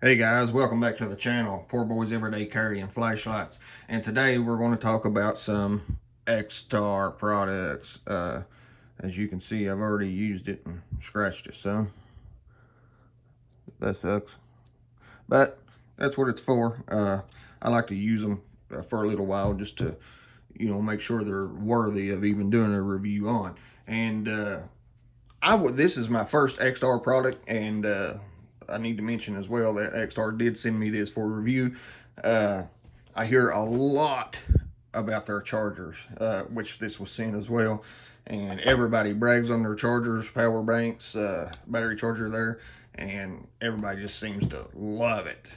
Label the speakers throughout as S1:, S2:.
S1: Hey guys, welcome back to the channel, Poor Boys Everyday Carrying Flashlights. And today we're going to talk about some XTAR products. As you can see, I've already used it and scratched it some. That sucks. But that's what it's for. I like to use them for a little while just to, make sure they're worthy of even doing a review on. And this is my first XTAR product, and I need to mention as well that XTAR did send me this for review. Uh, I hear a lot about their chargers, which this was sent as well, and everybody brags on their chargers, power banks, battery charger there, and everybody just seems to love it.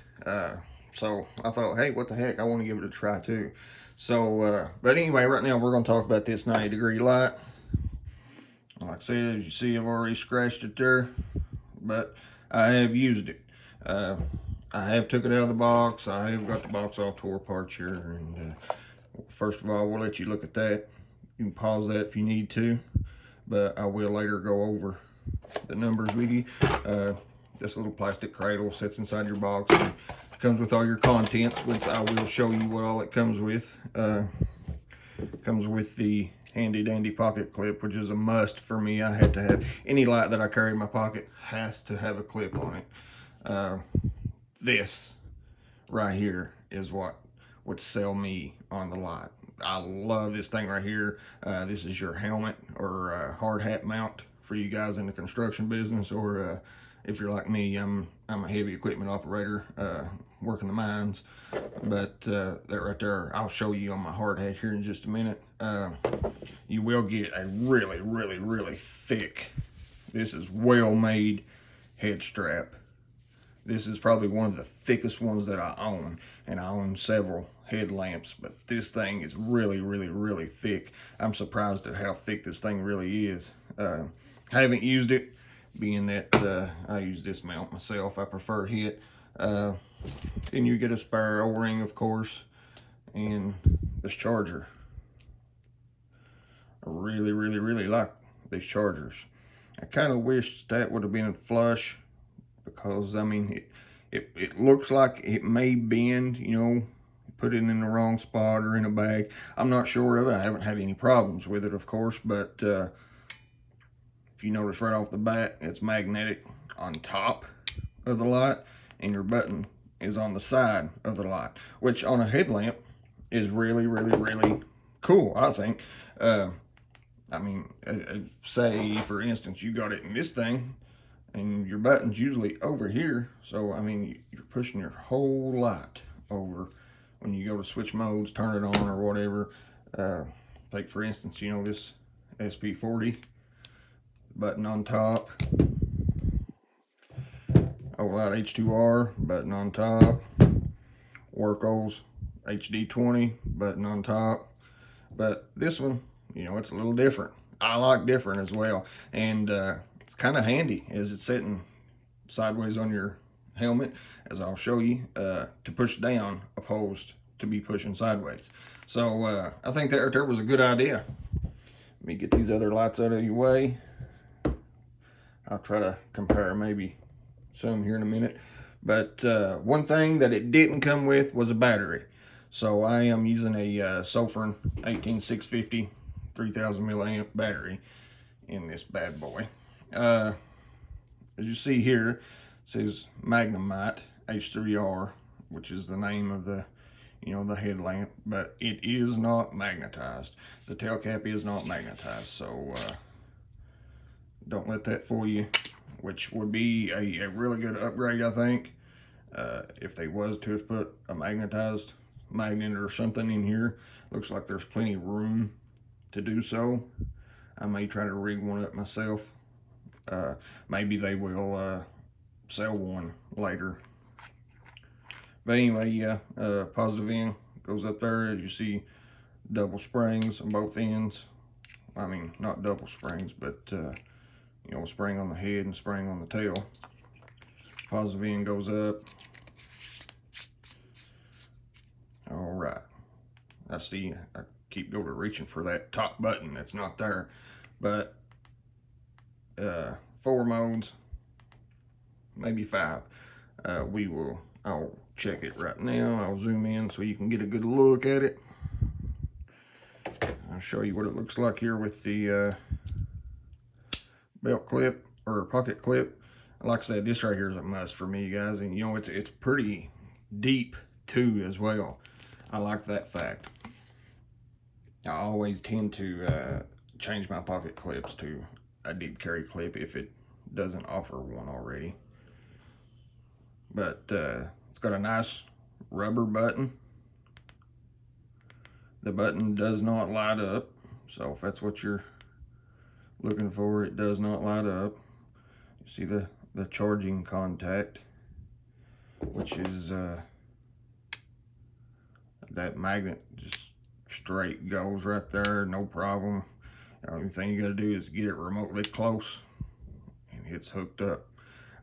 S1: So I thought, hey, what the heck? I want to give it a try too. So, but anyway, right now we're going to talk about this 90-degree light. Like I said, as you see, I've already scratched it there, but I have used it. I have took it out of the box. I have got the box all tore apart here. And first of all, we'll let you look at that. You can pause that if you need to, but I will later go over the numbers with you. This little plastic cradle sits inside your box. And comes with all your contents, which I will show you what all it comes with. Comes with the handy dandy pocket clip, which is a must for me. I have to have any light that I carry in my pocket has to have a clip on it. This right here is what would sell me on the light. I love this thing right here. This is your helmet or hard hat mount for you guys in the construction business, or if you're like me, I'm a heavy equipment operator, working the mines. But that right there, I'll show you on my hard hat here in just a minute. You will get a really thick, this is well made head strap. This is probably one of the thickest ones that I own, and I own several headlamps, but this thing is really thick. I'm surprised at how thick this thing really is. I haven't used it, being that I use this mount myself. I prefer HIT. Then you get a spare O-ring, of course, and this charger. I really like these chargers. I kind of wish that would have been flush, because I mean it looks like it may bend, put it in the wrong spot or in a bag. I'm not sure of it. I haven't had any problems with it, of course, but if you notice right off the bat, it's magnetic on top of the light, and your button is on the side of the light, which on a headlamp is really cool, I think. I mean, say for instance you got it in this thing, and your button's usually over here, so I mean you're pushing your whole light over when you go to switch modes, turn it on or whatever. Take for instance, this SP40 button on top, All-Out H3R button on top, Workos HD20 button on top. But this one, it's a little different. I like different as well, and it's kind of handy as it's sitting sideways on your helmet, as I'll show you, to push down opposed to be pushing sideways. So I think that right there was a good idea. Let me get these other lights out of your way. I'll try to compare maybe some here in a minute. But one thing that it didn't come with was a battery. So I am using a Sofern 18650 3000 milliamp battery in this bad boy. As you see here, it says Magnemite H3R, which is the name of the the headlamp, but it is not magnetized. The tail cap is not magnetized, so don't let that fool you, which would be a really good upgrade, I think, if they was to have put a magnetized magnet or something in here. Looks like there's plenty of room to do so. I may try to rig one up myself. Maybe they will sell one later. But anyway, yeah, positive end goes up there. As you see, double springs on both ends. I mean, not double springs, but a spring on the head and spring on the tail. Positive end goes up. All right. I see I keep going to reaching for that top button that's not there, but 4 modes, maybe 5. I'll check it right now. I'll zoom in so you can get a good look at it. I'll show you what it looks like here with the belt clip or pocket clip. Like I said, this right here is a must for me, guys, and you know it's pretty deep too as well. I like that fact. I always tend to change my pocket clips to a deep carry clip if it doesn't offer one already. But it's got a nice rubber button. The button does not light up, so if that's what you're looking for, it does not light up. You see the charging contact, which is that magnet just straight goes right there, no problem. The only thing you got to do is get it remotely close and it's hooked up.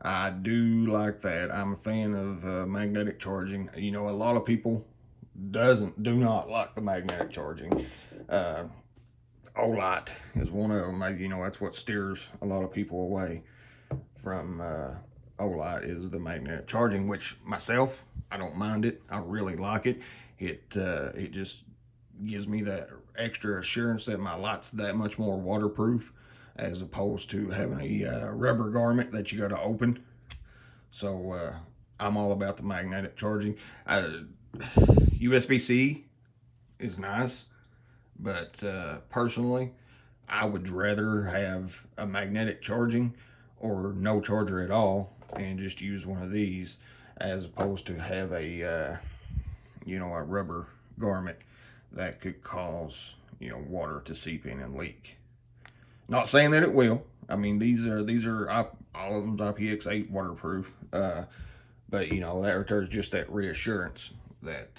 S1: I do like that. I'm a fan of magnetic charging. You know, a lot of people do not like the magnetic charging. Olight is one of them. You know, that's what steers a lot of people away from Olight, is the magnetic charging, which myself, I don't mind it. I really like it. It just gives me that extra assurance that my light's that much more waterproof, as opposed to having a rubber garment that you got to open. So I'm all about the magnetic charging. USB-C is nice, but personally, I would rather have a magnetic charging or no charger at all and just use one of these, as opposed to have a you know, a rubber garment that could cause, you know, water to seep in and leak. Not saying that it will. I mean, these are all of them IPX8 waterproof, but you know, that returns just that reassurance that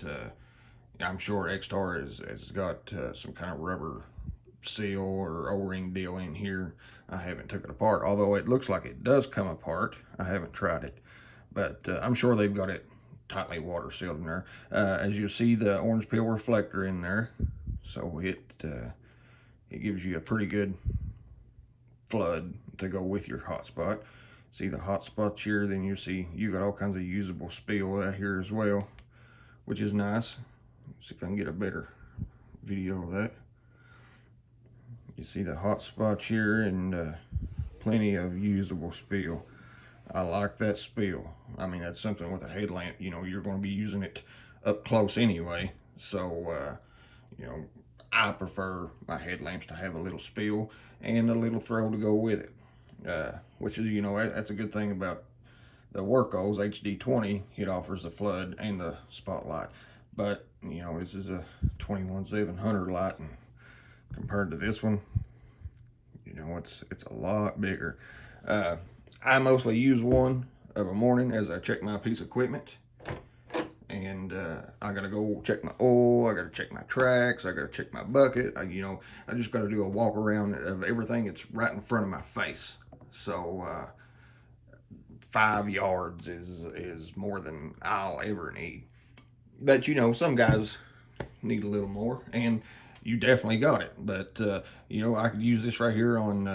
S1: I'm sure XTAR has got some kind of rubber seal or O-ring deal in here. I haven't took it apart, although it looks like it does come apart. I haven't tried it, but I'm sure they've got it tightly water sealed in there. As you see, the orange peel reflector in there, so it gives you a pretty good flood to go with your hotspot. See the hot spots here, then you see you got all kinds of usable spill out here as well, which is nice. See if I can get a better video of that. You see the hot spots here, and plenty of usable spill. I like that spill. I mean, that's something with a headlamp, you know, you're going to be using it up close anyway. So, you know, I prefer my headlamps to have a little spill and a little throw to go with it. Which is, you know, that's a good thing about the Worko's HD20. It offers the flood and the spotlight. But, you know, this is a 21700 light, and compared to this one, you know, it's a lot bigger. I mostly use one of a morning as I check my piece of equipment, and I gotta go check my oil, I gotta check my tracks, I gotta check my bucket. I just gotta do a walk around of everything that's right in front of my face. So 5 yards is more than I'll ever need. But you know, some guys need a little more, and you definitely got it. But you know, I could use this right here on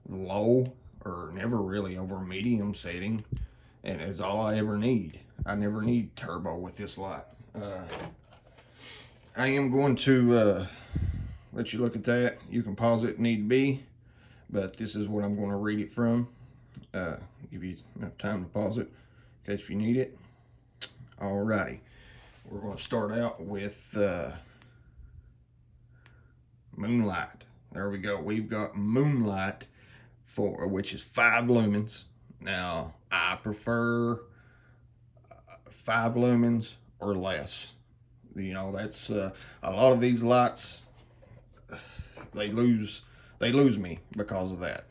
S1: low, or never really over medium setting, and it's all I ever need. I never need turbo with this light. I am going to let you look at that. You can pause it if need be, but this is what I'm going to read it from. Give you enough time to pause it in case you need it. Alrighty, we're going to start out with Moonlight. There we go. We've got Moonlight, which is 5 lumens. Now, I prefer 5 lumens or less. You know, that's a lot of these lights, they lose me because of that.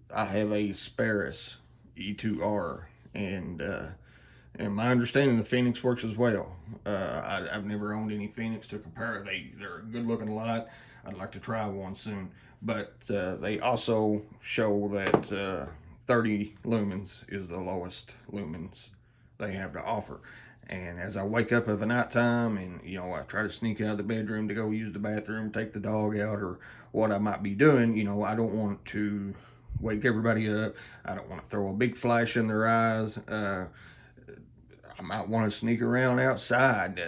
S1: I have a Sparris E2R, and my understanding the Phoenix works as well. I've never owned any Phoenix to compare. They're a good looking light. I'd like to try one soon, but they also show that 30 lumens is the lowest lumens they have to offer. And as I wake up of a nighttime, and you know, I try to sneak out of the bedroom to go use the bathroom, take the dog out, or what I might be doing, you know, I don't want to wake everybody up. I don't want to throw a big flash in their eyes. I might want to sneak around outside,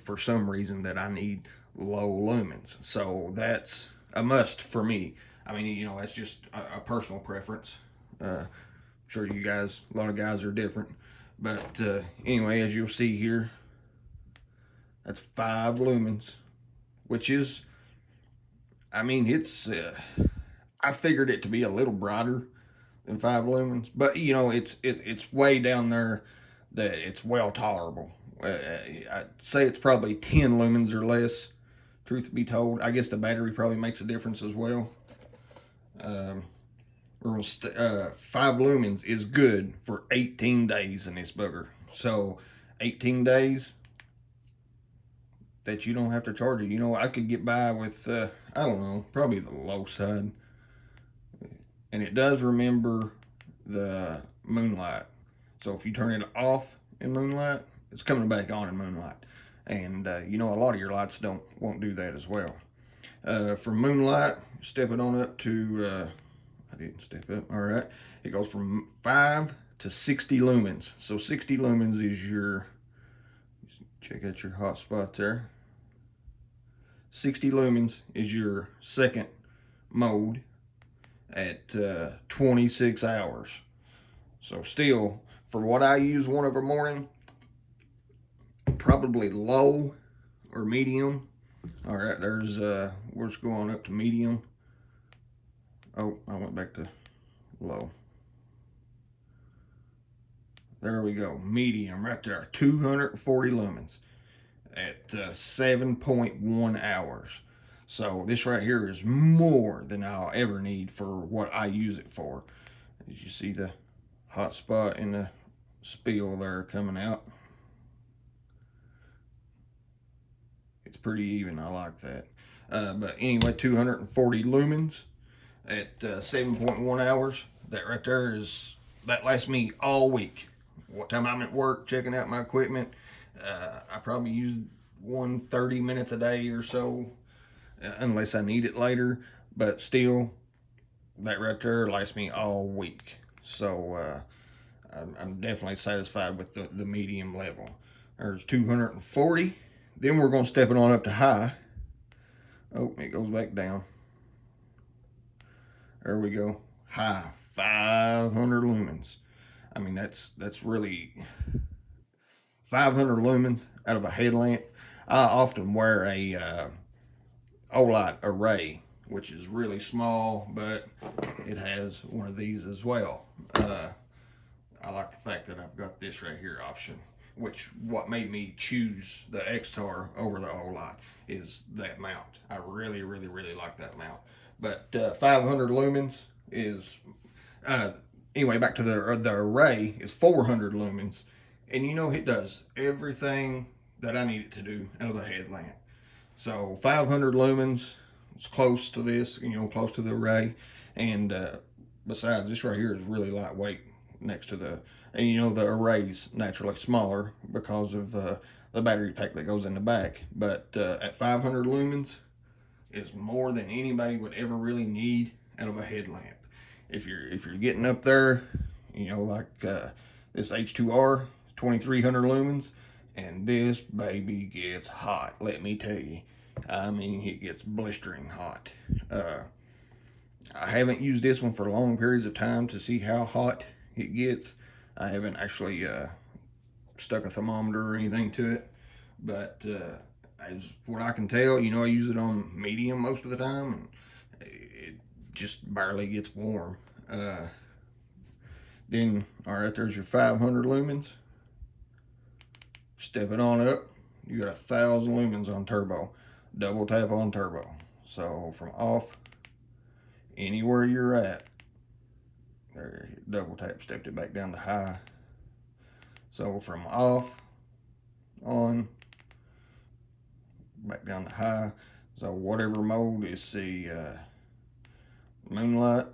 S1: for some reason that I need low lumens. So that's a must for me. I mean, that's just a personal preference. Sure, a lot of guys are different. But anyway, as you'll see here, that's 5 lumens, which is, I mean, I figured it to be a little brighter than 5 lumens, but it's way down there that it's well tolerable. I'd say it's probably 10 lumens or less. Truth be told, I guess the battery probably makes a difference as well. 5 lumens is good for 18 days in this booger. So 18 days that you don't have to charge it. I could get by with, I don't know, probably the low side. And it does remember the moonlight. So if you turn it off in moonlight, it's coming back on in moonlight. And a lot of your lights won't do that as well. For moonlight, step it on up to, I didn't step up, all right. It goes from 5 to 60 lumens. So 60 lumens is your, check out your hotspot there. 60 lumens is your second mode at 26 hours. So still, for what I use one every morning, probably low or medium. All right, there's we're just going up to medium. Oh, I went back to low. There we go, medium right there, 240 lumens at 7.1 hours. So this right here is more than I'll ever need for what I use it for. As you see the hot spot and the spill there coming out. It's pretty even, I like that. But anyway, 240 lumens at 7.1 hours. That right there that lasts me all week. What time I'm at work checking out my equipment, I probably use 30 minutes a day or so, unless I need it later. But still, that right there lasts me all week. So I'm definitely satisfied with the medium level. There's 240. Then we're going to step it on up to high. Oh, it goes back down. There we go. High, 500 lumens. I mean, that's really 500 lumens out of a headlamp. I often wear a Olight array, which is really small, but it has one of these as well. I like the fact that I've got this right here option, which what made me choose the XTAR over the Olight is that mount. I really, really, really like that mount. But 500 lumens is, anyway, back to the array is 400 lumens. And it does everything that I need it to do out of a headlamp. So 500 lumens is close to this, close to the array. And besides, this right here is really lightweight next to the array's naturally smaller because of the battery pack that goes in the back. But at 500 lumens is more than anybody would ever really need out of a headlamp. If you're getting up there, like this H3R, 2300 lumens, and this baby gets hot, let me tell you. I mean, it gets blistering hot. I haven't used this one for long periods of time to see how hot it gets. I haven't actually stuck a thermometer or anything to it, but as what I can tell, I use it on medium most of the time, and it just barely gets warm. Then, all right, there's your 500 lumens. Step it on up, you got 1,000 lumens on turbo. Double tap on turbo. So from off, anywhere you're at, there, double tap, stepped it back down to high. So from off, on, back down to high. So whatever mode is the moonlight,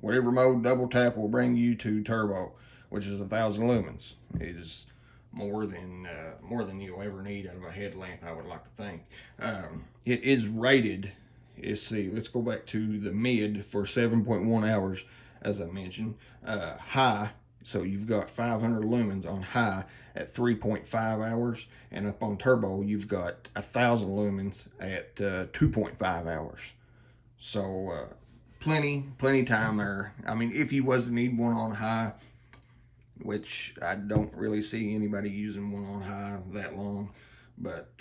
S1: whatever mode, double tap will bring you to turbo, which is 1,000 lumens. It is more than you'll ever need out of a headlamp, I would like to think. It is rated, let's go back to the mid for 7.1 hours, as I mentioned. High, so you've got 500 lumens on high at 3.5 hours, and up on turbo you've got 1,000 lumens at 2.5 hours. So plenty time there. I mean, if you was to need one on high, which I don't really see anybody using one on high that long, but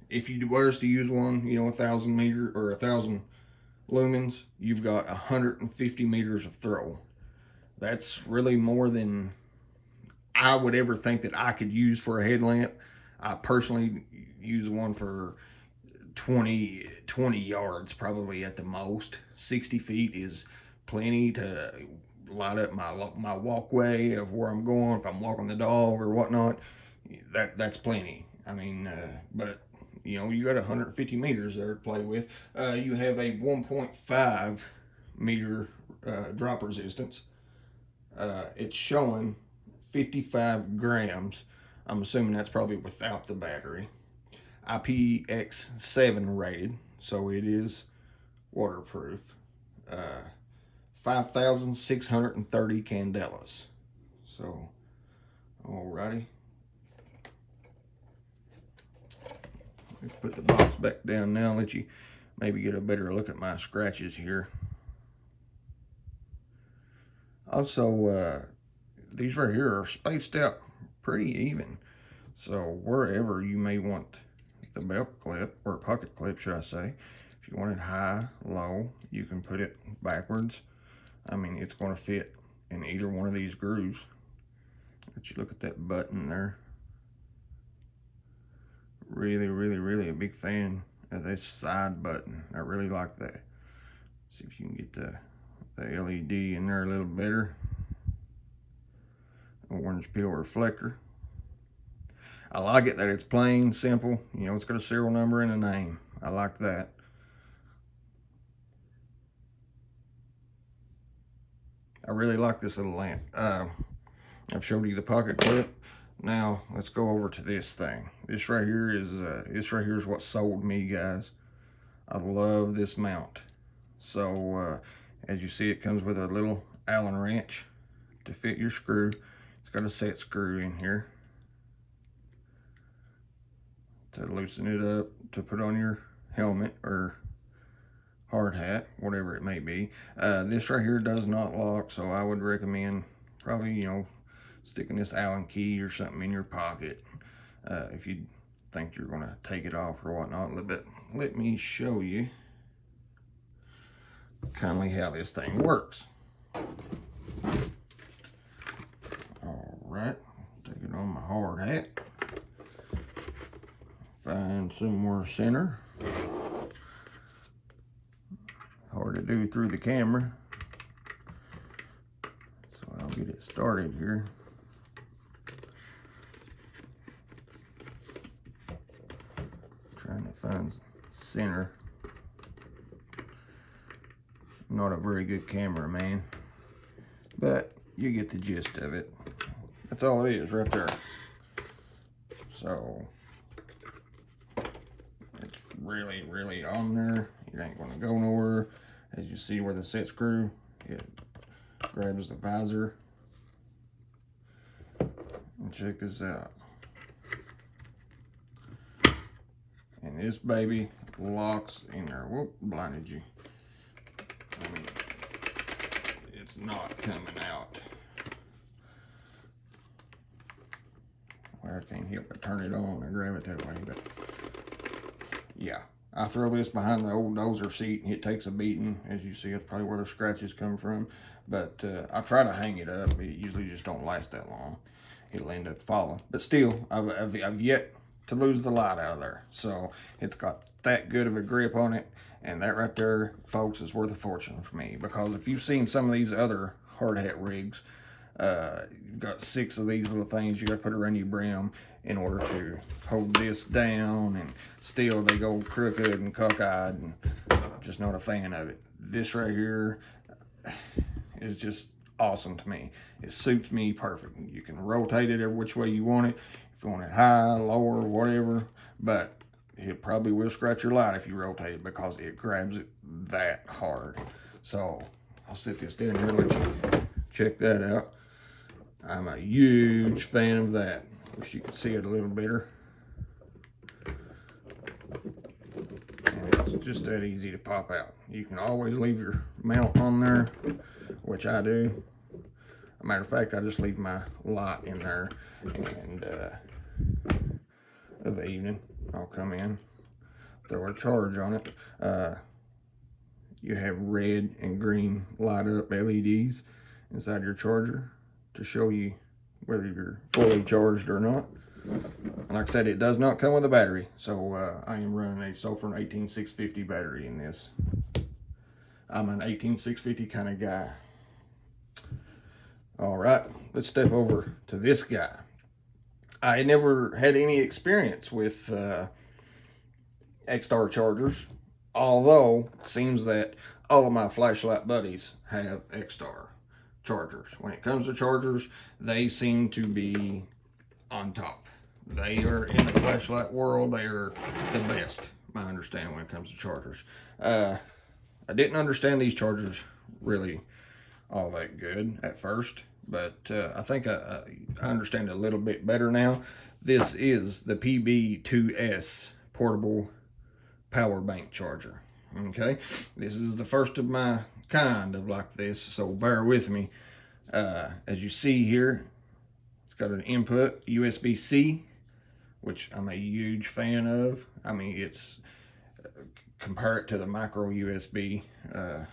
S1: if you was to use one, 1,000 meter or 1,000 lumens, you've got 150 meters of throw. That's really more than I would ever think that I could use for a headlamp. I personally use one for 20 yards probably at the most. 60 feet is plenty to light up my walkway of where I'm going. If I'm walking the dog or whatnot, that's plenty. I mean, but you got 150 meters there to play with. You have a 1.5 meter drop resistance. It's showing 55 grams. I'm assuming that's probably without the battery. IPX7 rated, so it is waterproof. 5,630 candelas. So, alrighty. Let's put the box back down now, let you maybe get a better look at my scratches here. Also, these right here are spaced out pretty even. So wherever you may want the belt clip, or pocket clip should I say, if you want it high, low, you can put it backwards. I mean, it's going to fit in either one of these grooves. Let you look at that button there. Really a big fan of this side button. I really like that. See if you can get the LED in there a little better. Orange peel reflector. I like it that it's plain, simple. It's got a serial number and a name. I like that. I really like this little lamp. I've showed you the pocket clip. Now let's go over to this thing. This right here is what sold me, guys. I love this mount. So as you see, it comes with a little Allen wrench to fit your screw. It's got a set screw in here to loosen it up to put on your helmet or hard hat, whatever it may be. This right here does not lock, so I would recommend probably sticking this Allen key or something in your pocket if you think you're going to take it off or whatnot. But let me show you kindly how this thing works. All right, take it on my hard hat, find somewhere center. Hard to do through the camera, so I'll get it started here. Trying to find center. I'm not a very good cameraman, but you get the gist of it. That's all it is right there. So it's really on there. It ain't gonna go nowhere. As you see where the set screw, it grabs the visor. And check this out. And this baby locks in there. Whoop, blinded you. I mean, it's not coming out. Well, I can't help but turn it on and grab it that way, but yeah. I throw this behind the old dozer seat and it takes a beating. As you see, that's probably where the scratches come from. But I try to hang it up. It usually just don't last that long. It'll end up falling. But still, I've yet to lose the light out of there. So it's got that good of a grip on it. And that right there, folks, is worth a fortune for me. Because if you've seen some of these other hard hat rigs, you've got 6 of these little things you got to put around your brim in order to hold this down, and still they go crooked and cockeyed, and just not a fan of it. This right here is just awesome to me. It suits me perfect. You can rotate it every which way you want it, if you want it high, lower, whatever, but it probably will scratch your light if you rotate it, because it grabs it that hard. So I'll set this down here and let you check that out. I'm a huge fan of that. Wish you could see it a little better. And it's just that easy to pop out. You can always leave your mount on there, which I do. As a matter of fact, I just leave my light in there, and of the evening I'll come in, throw a charge on it. You have red and green light up LEDs inside your charger to show you whether you're fully charged or not. Like I said, it does not come with a battery, so I am running a Sulfur 18650 battery in this. I'm an 18650 kind of guy. All right, let's step over to this guy. I never had any experience with XTAR chargers, although it seems that all of my flashlight buddies have XTAR chargers. When it comes to chargers, they seem to be on top. They are in the flashlight world. They are the best, my understanding, when it comes to chargers. I didn't understand these chargers really all that good at first, but I think I understand it a little bit better now. This is the PB2S portable power bank charger. Okay, this is the first of my kind of like this, so bear with me. As you see here, it's got an input USB-C, which I'm a huge fan of. I mean, it's compare it to the micro USB. Let's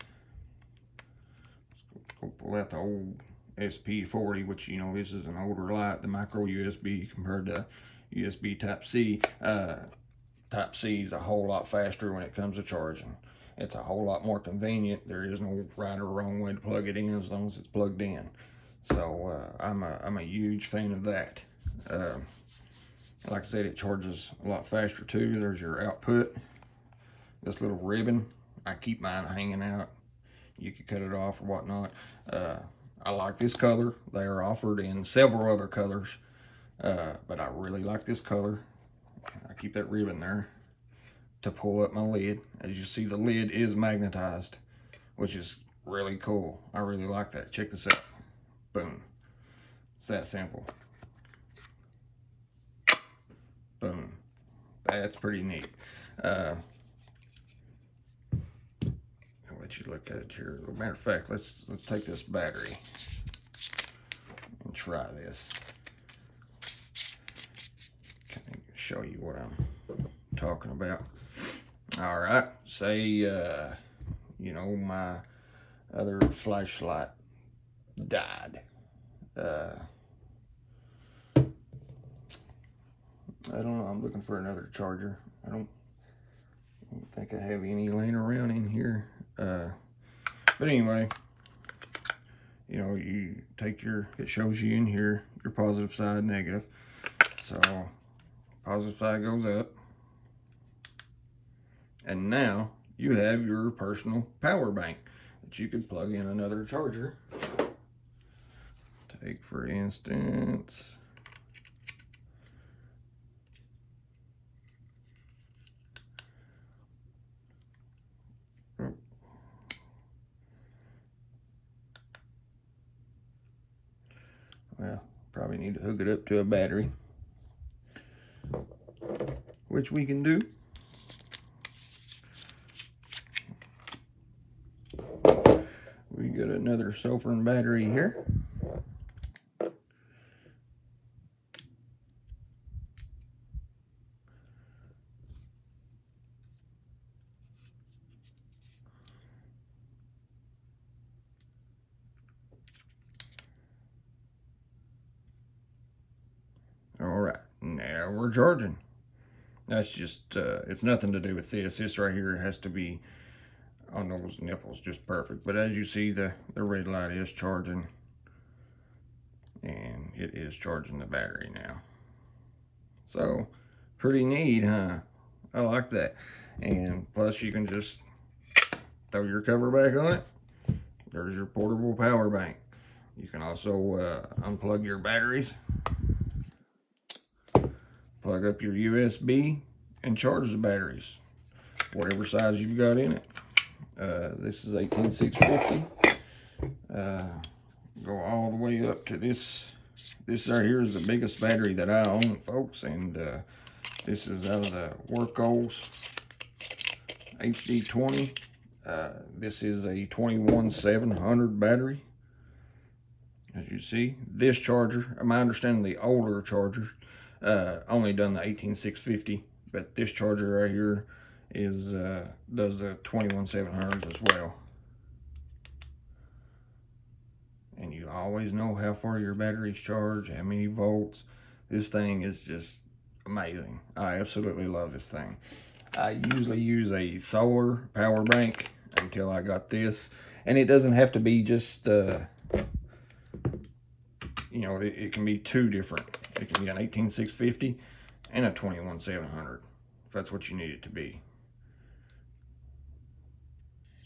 S1: go pull out the old SP40, which, you know, this is an older light. The micro USB compared to USB Type-C. Type-C is a whole lot faster when it comes to charging. It's a whole lot more convenient. There is no right or wrong way to plug it in as long as it's plugged in. So I'm a huge fan of that. Like I said, it charges a lot faster too. There's your output. This little ribbon, I keep mine hanging out. You could cut it off or whatnot. I like this color. They are offered in several other colors, but I really like this color. I keep that ribbon there to pull up my lid. As you see, the lid is magnetized, which is really cool. I really like that. Check this out. Boom. It's that simple. Boom. That's pretty neat. I'll let you look at it here. As a matter of fact, let's take this battery and try this. Show you what I'm talking about. All right, say you know, my other flashlight died. I don't know, I'm looking for another charger. I don't think I have any laying around in here. But anyway, you know, you take your, it shows you in here your positive side, negative. So positive side goes up, and now you have your personal power bank that you could plug in another charger. Take, for instance, well, probably need to hook it up to a battery, which we can do. We got another sulfur battery here. All right, now we're charging. That's just, it's nothing to do with this. This right here has to be on those nipples just perfect. But as you see, the red light is charging, and it is charging the battery now. So pretty neat, huh? I like that. And plus you can just throw your cover back on it. There's your portable power bank. You can also unplug your batteries, plug up your USB, and charge the batteries, whatever size you've got in it. This is 18650. Go all the way up to this. This right here is the biggest battery that I own, folks, and this is out of the Workos HD20. This is a 21700 battery. As you see, this charger, my understanding, the older chargers only done the 18650, but this charger right here is does the 21700 as well. And you always know how far your battery's charged, how many volts. This thing is just amazing. I absolutely love this thing. I usually use a solar power bank until I got this, and it doesn't have to be just you know, it can be two different. It can be an 18650 and a 21700 if that's what you need it to be.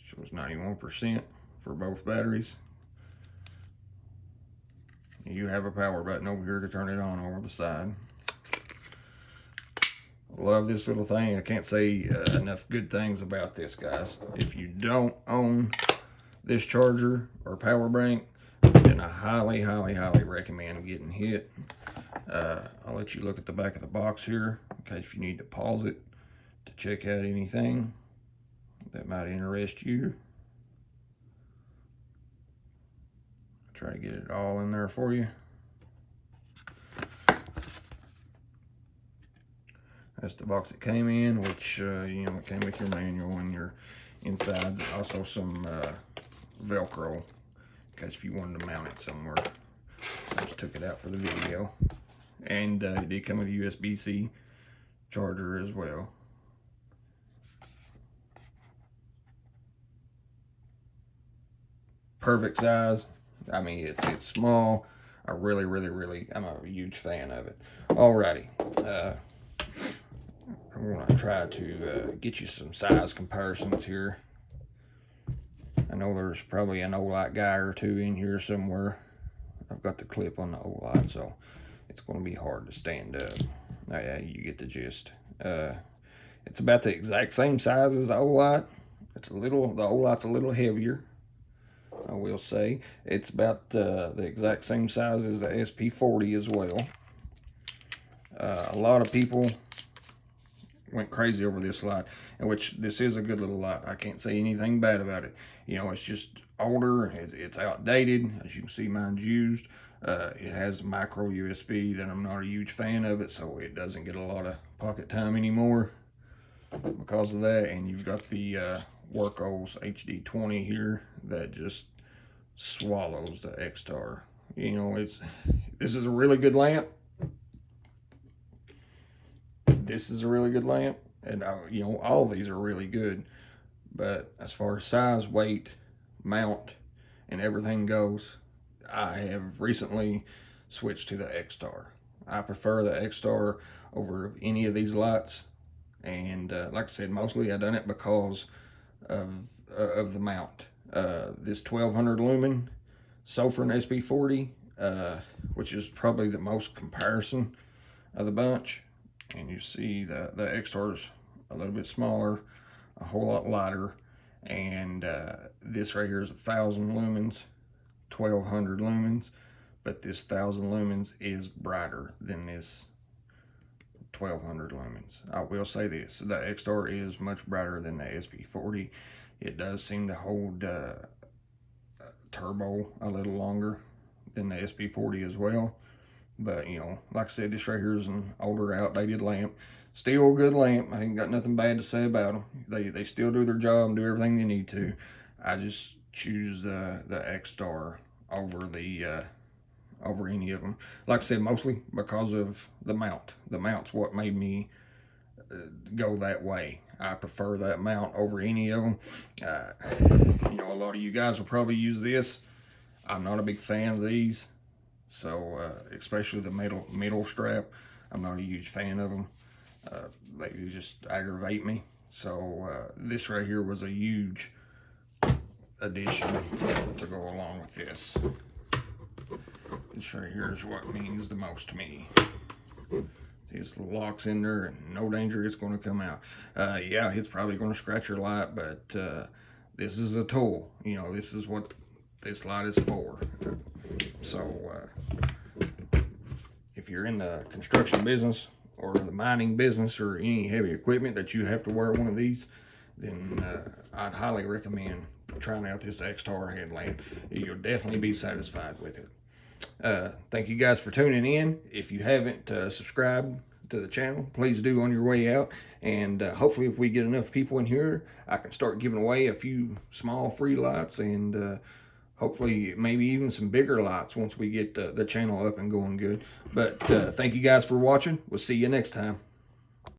S1: Shows 91% for both batteries. You have a power button over here to turn it on over the side. Love this little thing. I can't say enough good things about this, guys. If you don't own this charger or power bank, then I highly recommend getting it. I'll let you look at the back of the box here in case you need to pause it to check out anything that might interest you. Try to get it all in there for you. That's the box it came in, which you know, it came with your manual and your inside. Also some Velcro, in case if you wanted to mount it somewhere. I just took it out for the video, and it did come with a USB-C charger as well. Perfect size. I mean, it's small. I really, I'm a huge fan of it. Alrighty, I'm gonna try to get you some size comparisons here. I know there's probably an Olight guy or two in here somewhere. I've got the clip on the Olight, so it's gonna be hard to stand up. Yeah, you get the gist. It's about the exact same size as the Olight. The Olight's a little heavier, I will say. It's about the exact same size as the SP40 as well. A lot of people went crazy over this light, in which this is a good little light. I can't say anything bad about it. You know, it's just older, it's outdated. As you can see, mine's used. It has micro USB that I'm not a huge fan of it, so it doesn't get a lot of pocket time anymore because of that. And you've got the Workos HD20 here that just swallows the XTAR. You know, this is a really good lamp. This is a really good lamp, and you know, all of these are really good. But as far as size, weight, mount, and everything goes, I have recently switched to the XTAR. I prefer the XTAR over any of these lights, and like I said, mostly I done it because of the mount. This 1200 lumen Sofran SP40, which is probably the most comparison of the bunch. And you see the XTAR's a little bit smaller, a whole lot lighter, and this right here is 1000 lumens, 1200 lumens, but this 1000 lumens is brighter than this 1200 lumens. I will say this, the XTAR is much brighter than the SP40. It does seem to hold turbo a little longer than the SP40 as well. But, you know, like I said, this right here is an older, outdated lamp. Still a good lamp. I ain't got nothing bad to say about them. They still do their job and do everything they need to. I just choose the XTAR over the over any of them. Like I said, mostly because of the mount. The mount's what made me go that way. I prefer that mount over any of them. You know, a lot of you guys will probably use this. I'm not a big fan of these. So especially the metal strap, I'm not a huge fan of them. They just aggravate me. So this right here was a huge addition to go along with this. This right here is what means the most to me. His locks in there and no danger it's going to come out. Yeah, it's probably going to scratch your light, but this is a tool. You know, this is what this light is for. So if you're in the construction business or the mining business or any heavy equipment that you have to wear one of these, then I'd highly recommend trying out this XTAR headlamp. You'll definitely be satisfied with it. Thank you guys for tuning in. If you haven't subscribed to the channel, please do on your way out. And hopefully if we get enough people in here, I can start giving away a few small free lights, and hopefully maybe even some bigger lights once we get the channel up and going good. But thank you guys for watching. We'll see you next time.